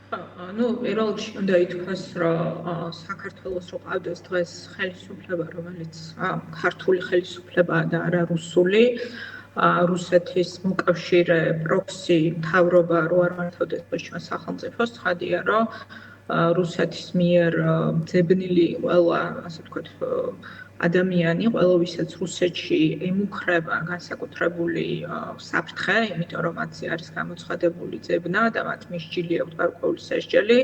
ну, პირველ რიგში უნდა ითქვას, რომ საქართველოს რო ყავდეს დღეს ხელისუფლება, რომელიც ქართული ხელისუფლებაა და არა რუსული, რუსეთის მოკავშირე პროქსი მთავრობა რო არ მართავდეს ჩვენ სახელმწიფოს, ცხადია, რომ რუსეთის მიერ ძებნილი ყველა, ასე ვთქვათ, ადამიანი, ყველა ვისაც რუსეთში ემუქრება განსაკუთრებული საფრთხე, იმიტომ რომ მათზე არის გამოცხადებული ძებნა და მათ მისჯილი აქვთ გარკვეული სასჯელი,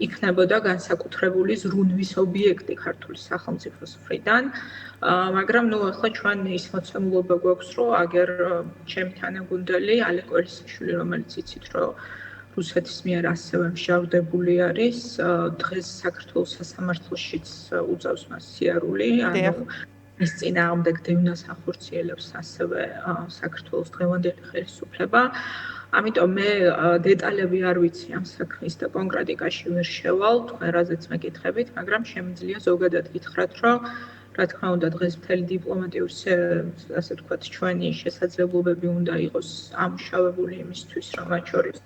იქნებოდა განსაკუთრებული ზრუნვის ობიექტი ქართული სახელმწიფოს მხრიდან, მაგრამ ნუ ახლა ჩვენ ის მოცემულობა გვაქვს, რომ აგერ ჩემი თანაგუნდელი ალეკ ველისაშვილი, რომელიც იცით, რომ რუსეთის მიერ ასევე მსჯავრდებული არის, დღეს საქართველოს სასამართლოშიც უწევს მას სიარული, ანუ მის წინააღმდეგ დევნას ახორციელებს ასევე საქართველოს დღევანდელი ხელისუფლება. ამიტომ მე დეტალები არ ვიცი ამ საქმის და კონკრეტიკაში ვერ შევალ, თქვენ რაზეც მეკითხებით, მაგრამ შემიძლია ზოგადად გითხრათ, რომ რა თქმა უნდა დღეს მთელი დიპლომატიური ასე ვთქვათ, ჩვენი შესაძლებლობები უნდა იყოს ამუშავებული იმისთვის, რომ მათ შორის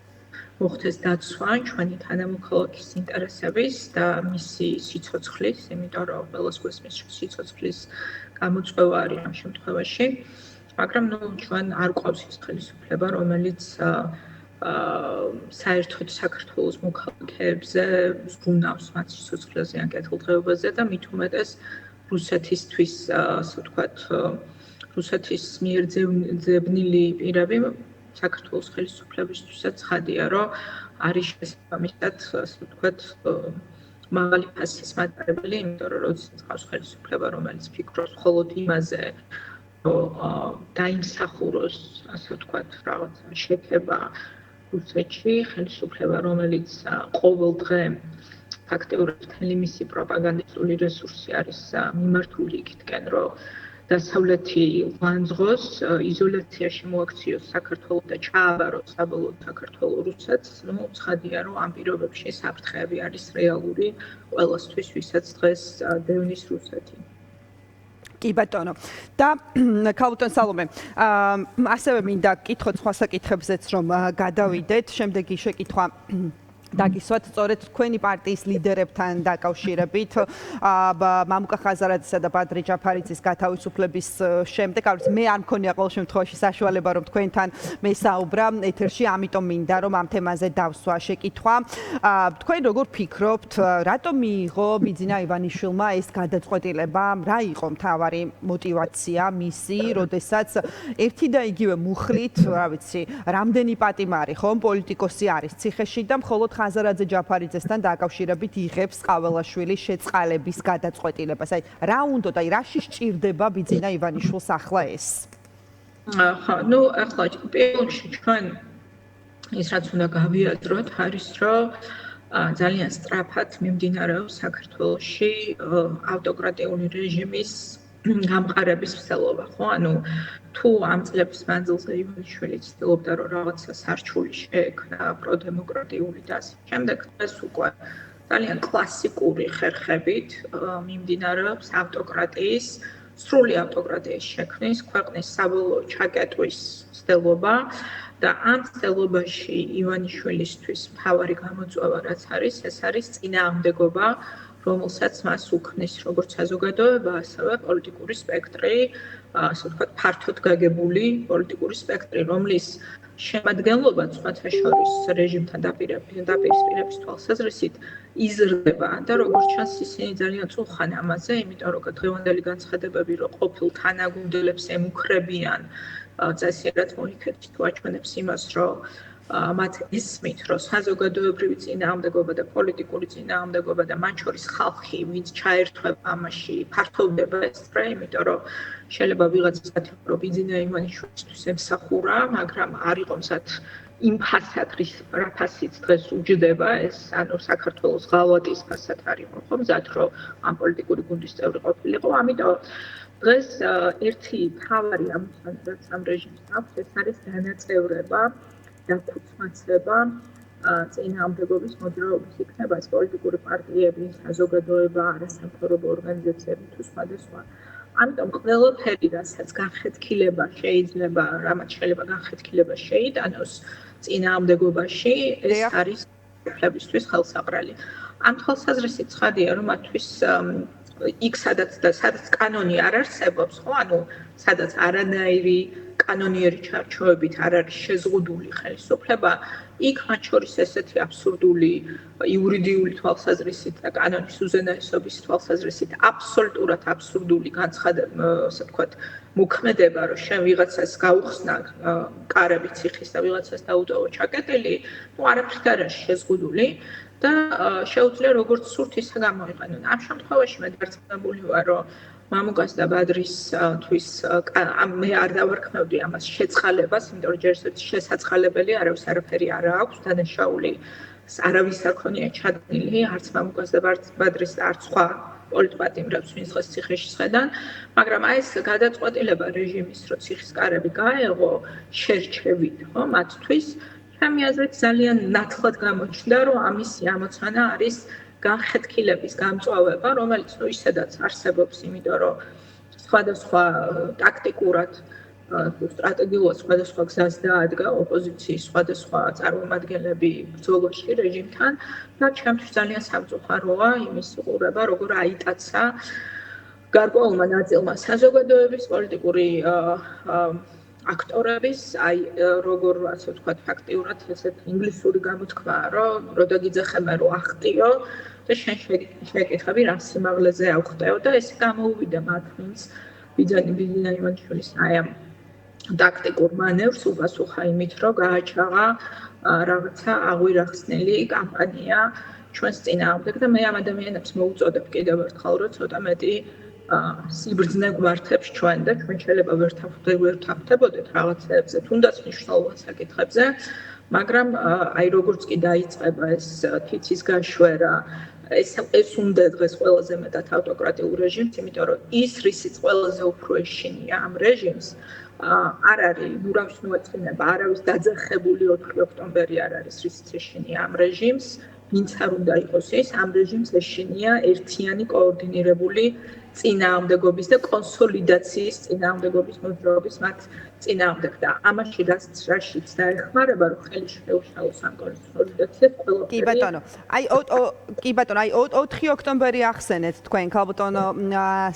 მოხდეს დაცვა ჩვენი თანამოქალაქის ინტერესების და მისი სიცოცხლის, იმიტომ რომ ყველას გვესმის სიცოცხლის გამოწვევა არის ამ შემთხვევაში. მაგრამ ნუ ჩვენ არ ყავს ის ხელისუფლება, რომელიც საერთოდ საქართველოს მოქალაქეებზე ზრუნავს მათ სიცოცხლეზე ან კეთილდღეობაზე და მით უმეტეს რუსეთისთვის, ასე ვთქვათ, რუსეთის მიერ ძებნილი პირები საქართველოს ხელისუფლებისთვისაც ცხადია, რომ არის შესაბამისად, ასე ვთქვათ, მაღალი ფასის მატარებელი, იმიტომ რომ როდესაც ყავს ხელისუფლება, რომელიც ფიქრობს მხოლოდ იმაზე, რომ დაიმსახუროს, ასე ვთქვათ, რაღაცა შექება რუსეთში, ხელისუფლება, რომელიც ყოველ დღე ფაქტიურად მთელი მისი პროპაგანდისტული რესურსი არის მიმართული იქითკენ, რომ დასავლეთი ლანძღოს იზოლაციაში მოაქციოს საქართველოს და ჩააბაროს საბოლოოდ საქართველოს რუსეთს, ну, ცხადია, რომ ამ პირობებში საფრთხეები არის რეალური ყველასთვის, ვისაც დღეს დევნის რუსეთი. კი ბატონო. და ქალბატონ სალომე, ასევე მინდა გკითხოთ სხვა საკითხებზეც რომ გადავიდეთ, შემდეგი შეკითხვა დაგისვათ სწორედ თქვენი პარტიის ლიდერებთან დაკავშირებით მამუკა ხაზარაძისა და ბადრი ჯაფარიძის გათავისუფლების შემდეგ, არის მე არ მქონია ყოველ შემთხვევაში საშუალება რომ თქვენთან მესაუბრა ეთერში, ამიტომ მინდა რომ ამ თემაზე დავსვა შეკითხვა. თქვენ როგორ ფიქრობთ, რატომ მიიღო ბიძინა ივანიშვილმა ეს გადაწყვეტილება, რა იყო მთავარი мотиваცია მისი, როდესაც ერთი და იგივე მუხლით, რა ვიცი, რამდენი პატიმარი ხომ პოლიტიკოსი არის ციხეში და მხოლოდ ხაზარაძე ჯაფარიძესთან დაკავშირებით იღებს ყაველაშვილის შეწყალების გადაწყვეტილებას. აი, რა უნდა და რაში სჭირდება ბიძინა ივანიშვილს ახლა ეს? ხო, ну, ახლა პირველში ჩვენ ის რაც უნდა გავიაზროთ, არის რომ ძალიან სწრაფად მიმდინარეობს საქართველოში ავტოკრატიული რეჟიმის გამყარების მსელობა, ხო? ანუ თუ ამ წლების მანძილზე ივანიშვილი ცდილობდა რომ რაღაცა სარჩული შეექმნა პროდემოკრატიული და ასე შემდეგ, ეს უკვე ძალიან კლასიკური ხერხებით მიმდინარეობს ავტოკრატიის, სრული ავტოკრატიის შექმნის, ქვეყნის საბოლოო ჩაკეტვის ცდილობა და ამ ცდილობაში ივანიშვილისთვის მთავარი გამოწვევა რაც არის, ეს არის წინააღმდეგობა, რომელსაც მას უქმნის როგორც საზოგადოება, ასევე პოლიტიკური სპექტრი, ასე ვთქვათ, ფართოდ გაგებული პოლიტიკური სპექტრი, რომლის შემადგენლობა სხვათა შორის რეჟიმთან დაპირისპირების თვალსაზრისით იზრდება და როგორც ჩანს, ისინი ძალიან წუხან ამაზე, იმიტომ რომ დღევანდელი განცხადებები, რომ ყოფილ თანაგუნდელებს ემუქრებიან, წესიერად მოიქედით თუ აჩვენებს იმას, რომ მათ ისმით, რომ საზოგადოებრივი წინააღმდეგობა და პოლიტიკური წინააღმდეგობა და მათ შორის ხალხი, ვინც ჩაერთვება ამაში, ფართოვდება ეს წრე, იმიტომ რომ შეიძლება ვიღაცას გათხოვოს, რომ ბიძინა ივანიშვილისთვის ემსახურა, მაგრამ არ იყო მზად იმ ფასად, რა ფასიც დღეს უჯდება, ეს ანუ საქართველოს ღალატის ფასად არ იყო ხო მზად, რომ ამ პოლიტიკური გუნდის წევრი ყოფილიყო, ამიტომ დღეს ერთი მთავარი ამოცანა ამ რეჟიმს აქვს, ეს არის დანაწევრება დაქუცმაცება წინააღმდეგობის მოძრაობის იქნება ეს პოლიტიკური პარტიები, საზოგადოება, არასამთავრობო ორგანიზაციები თუ სხვადასხვა. ამიტომ ყველაფერი, რასაც განხეთქილება შეიძლება, რამაც შეიძლება განხეთქილება შეიტანოს წინააღმდეგობაში, ეს არის ხელისუფლებისთვის ხელსაყრელი. ამ თვალსაზრისით ცხადია, რომ მათთვის იქ სადაც კანონი არ არსებობს, ხო, ანუ სადაც არანაირი კანონიერი ჩარჩოებით არ არის შეზღუდული ხელისუფლება, იქ მათ შორის ესეთი აბსურდული იურიდიული თვალსაზრისით და კანონის უზენაესობის თვალსაზრისით აბსოლუტურად აბსურდული განცხადება, ასე ვთქვათ, მოქმედება, რომ შენ ვიღაცას გაუხსნა კარები ციხის და ვიღაცას დაუტოვო ჩაკეტილი, არაფრით არ არის შეზღუდული და შეუძლია როგორც სურთ ისე გამოიყენონ. ამ შემთხვევაში მე დარწმუნებული ვარ, რომ მამუკას და ბადრისთვის მე არ დავარქმევდი ამას შეწყალებას, იმიტომ რომ ჯერ ისევ შესაწყალებელი არავის არაფერი არ აქვს, დანაშაული არავის არ ქონია ჩადენილი, არც მამუკას და ბადრის და არც სხვა პოლიტპატიმრებს, ვინც დღეს ციხეში სხედან, მაგრამ აი ეს გადაწყვეტილება რეჟიმის, რომ ციხის კარები გაეღო შერჩევით, ხო, მათთვის ჩემი აზრით ძალიან ნათლად გამოჩნდა, რომ ამისი ამოცანა არის განხეთქილების გამწვავება, რომელიც ისედაც არსებობს, იმიტომ რომ სხვადასხვა ტაქტიკურად, სტრატეგიულად სხვადასხვა გზას დაადგა ოპოზიციის სხვადასხვა წარმომადგენლები ბრძოლაში რეჟიმთან და ჩემთვის ძალიან სამწუხაროა იმის უყურება, როგორ აიტაცა გარკვეულმა ნაწილმა საზოგადოების პოლიტიკური акторების, აი როგორ ასე ვთქვათ, ფაქტიურად ესეთ ინგლისური გამოთქმაა, რომ როდაგიძახება რო ახტიო და შენ შეკითხები რა სიმაღლეზე ავხტეო და ეს გამოუვიდა მათ ვინც ბიძინა ივანიშვილის აი ამ ტაქტიკურ მანევრს უპასუხა იმით, რომ გააჩაღა რაღაცა აღვირახსნელი კამპანია ჩვენს წინააღმდეგ და მე ამ ადამიანებს მოუწოდებ კიდევ ერთხელ, რომ ცოტა მეტი სიბრძნე გვართებს ჩვენ და ჩვენ შეიძლება ვერ ვთანხმდებოდეთ რაღაცეებზე, თუნდაც მნიშვნელოვან საკითხებზე, მაგრამ აი როგორც კი დაიწყება ეს თითის გაშვერა, ეს უნდა დღეს ყველაზე მეტად ავტოკრატიულ რეჟიმს, იმიტომ რომ ის რისიც ყველაზე უფრო ეშინია ამ რეჟიმს, არ არის ურავის მოეწყინება, არავის დაძახებული 4 ოქტომბერი არ არის რისიც ეშინია ამ რეჟიმს, ვინც არ უნდა იყოს ეს, ამ რეჟიმს ეშინია ერთიანი კოორდინირებული წინააღმდეგობის და კონსოლიდაციის წინააღმდეგობის მოძრაობის მათ წინააღმდეგ და ამაში რაშიც დაეხმარება რომ ხელი შეუშალოს ამ კონსოლიდაციას ყველაფერი. კი ბატონო, აი 4 ოქტომბერი ახსენეთ თქვენ ქალბატონო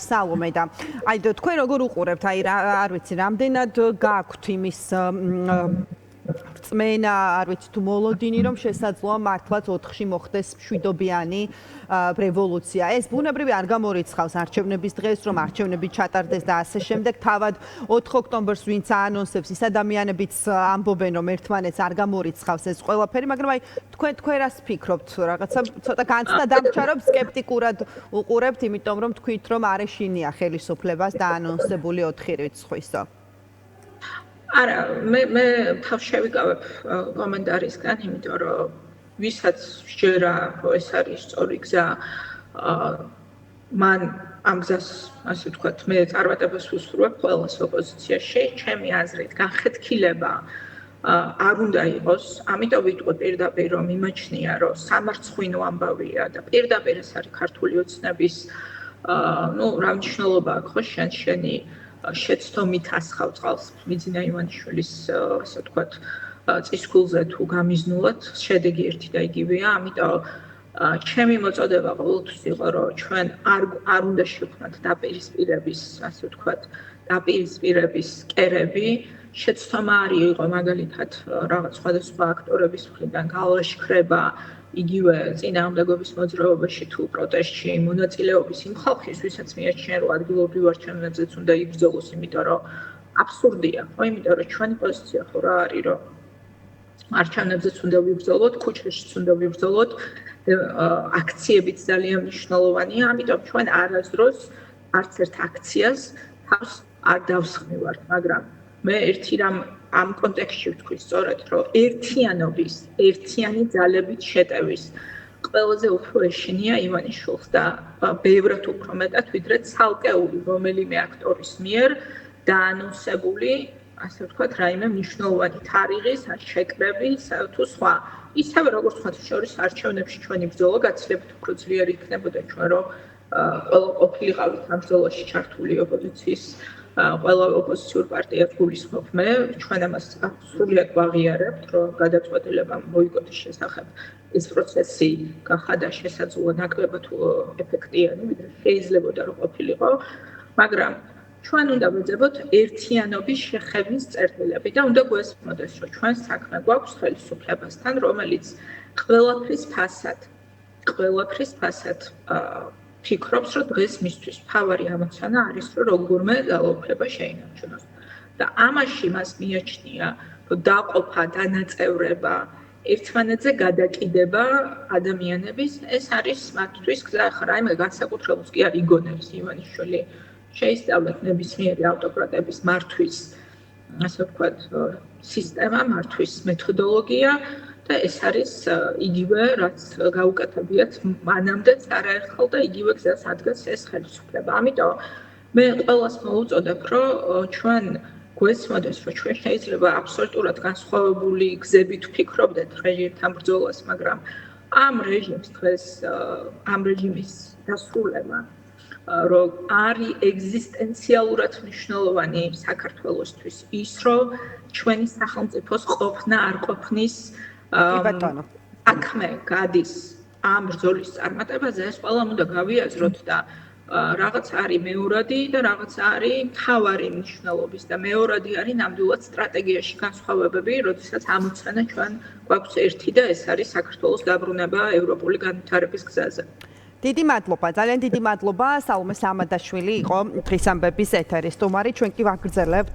სალომე და აი თქვენ როგორ უყურებთ, აი არ ვიცი, რამდენად გაქვთ იმის რწმენა, არ ვიცი თუ მოლოდინი, რომ შესაძლოა მართლაც 4-ში მოხდეს მშვიდობიანი რევოლუცია. ეს ბუნებრივი არ გამორიცხავს არჩევნების დღეს, რომ არჩევნები ჩატარდეს და ასე შემდეგ. თავად 4 ოქტომბერს ვინც აანონსებს, ის ადამიანებიც ამბობენ, რომ ერთმანეთს არ გამორიცხავს ეს ყველაფერი, მაგრამ აი თქვენ რას ფიქრობთ? რაღაცა ცოტა განცდა დამრჩა, რომ სკეპტიკურად უყურებთ, იმიტომ რომ თქვით, რომ არ ეშინია ხელისუფლებას დაანონსებული 4 რიცხვისო. არა, მე თავს შევიკავებ კომენტარისგან, იმიტომ რომ ვისაც შეერა ეს არის სწორი გზა, მან ამ გზას, ასე ვთქვათ, მე წარმატებას ვუსურვებ ყველას ოპოზიციაში, ჩემი აზრით, განხეთქილება არ უნდა იყოს, ამიტომ ვიტყვი პირდაპირ, რომ იმაჩნია, რომ სამარცხვინო ამბავია და პირდაპირ ეს არის ქართული ოცნების, რა მნიშვნელობა აქვს, ხო, შენი შეცდომით ასხავ წყალს ბიძინა ივანიშვილის, ასე ვთქვათ, წისქვილზე თუ გამიზნულად, შედეგი ერთი და იგივეა, ამიტომ ჩემი მოწოდება ყოველთვის იყო, რომ ჩვენ არ უნდა შევქმნათ დაპირისპირების, ასე ვთქვათ, დაპირისპირების კერები, შეცდომა არ იყო მაგალითად რაღაც სხვადასხვა აქტორების მხრიდან გალაშქრება იგივე წინააღმდეგობის მოძრაობაში თუ პროტესტში მონაწილეობის იმ ხალხის, ვისაც მიაჩნია, რომ ადგილობრივ არჩევნებზეც უნდა იბრძოლოს, იმიტომ რომ აბსურდია, ხო, იმიტომ რომ ჩვენი პოზიცია ხო რა არის, რომ არჩევნებზეც უნდა ვიბრძოლოთ, ქუჩაშიც უნდა ვიბრძოლოთ, აქციებიც ძალიან მნიშვნელოვანია, ამიტომ ჩვენ არასდროს არც ერთ აქციას თავს არ დავსხმევართ, მაგრამ მე ერთი რამ ამ კონტექსტში ვთქვი სწორედ, რომ ერთიანობის, ერთიანი ძალებით შეტევის ყველაზე უფრო ეშინია ივანიშვილს და ბევრად უფრო მეტად, ვიდრე ცალკეული რომელიმე აქტორის მიერ დაანონსებული, ასე ვთქვათ, რაიმე მნიშვნელოვანი თარიღის, შეკრების თუ სხვა. ისევე როგორც სხვათა შორის არჩევნებში ჩვენი ბრძოლა გაცილებით უფრო ძლიერი იქნებოდა ჩვენ, რომ ყველა ყოფილიყავით ამ ბრძოლაში ჩართული ოპოზიციის ყველა ოპოზიციურ პარტიას გულისხმობ მე, ჩვენ ამას სრულად ვაღიარებთ, რომ გადაწყვეტილება ბოიკოტის შესახებ ეს პროცესი გახადა შესაძლოა ნაკლებად ეფექტიანი, ვიდრე შეიძლებოდა რომ ყოფილიყო, მაგრამ ჩვენ უნდა ვეძებოთ ერთიანობის შეხების წერტილები და უნდა გვესმოდეს, რომ ჩვენ საქმე გვაქვს ხელისუფლებასთან, რომელიც ყველაფრის ფასად ფიქრობს, რომ დღეს მისთვის მთავარი ამოცანა არის, რომ როგორმე ძალაუფლება შეინარჩუნოს. და ამაში მას მიაჩნია, რომ დაყოფა, დანაწევრება, ერთმანეთზე გადაკიდება ადამიანების, ეს არის მათთვის გზა, ახლა რაიმე განსაკუთრებულს კი არ იგონებს ივანიშვილი. შეისწავლეთ ნებისმიერი ავტოკრატების მართვის, ასე ვთქვათ, სისტემა, მართვის მეთოდოლოგია და ეს არის იგივე, რაც გაუკეთებიათ მანამდეც არაერთხელ და იგივე გზას ადგას ეს ხელისუფლება. ამიტომ მე ყველას მოვუწოდებ, რომ ჩვენ გვესმოდეს, რომ ჩვენ შეიძლება აბსოლუტურად განსხვავებული გზებით ვფიქრობდეთ რეჟიმთან ბრძოლას, მაგრამ ამ რეჟიმის დასრულება რომ არის ეგზისტენციალურად მნიშვნელოვანი საქართველოსთვის ის, რომ ჩვენი სახელმწიფოს ყოფნა არ ყოფნის საქმე გადის ამ ბრძოლის წარმატებაზე, ეს ყველამ უნდა გავიაზროთ და რაღაც არის მეორადი და რაღაც არის მთავარი მნიშვნელობის და მეორადი არის ნამდვილად სტრატეგიაში განსხვავებები, როდესაც ამოცანა ჩვენ გვაქვს ერთი და ეს არის საქართველოს დაბრუნება ევროპული განვითარების გზაზე. დიდი მადლობა, ძალიან დიდი მადლობა. სალომე სამადაშვილი იყო დღის ამბების ეთერის სტუმარი. ჩვენ კი ვაგრძელებთ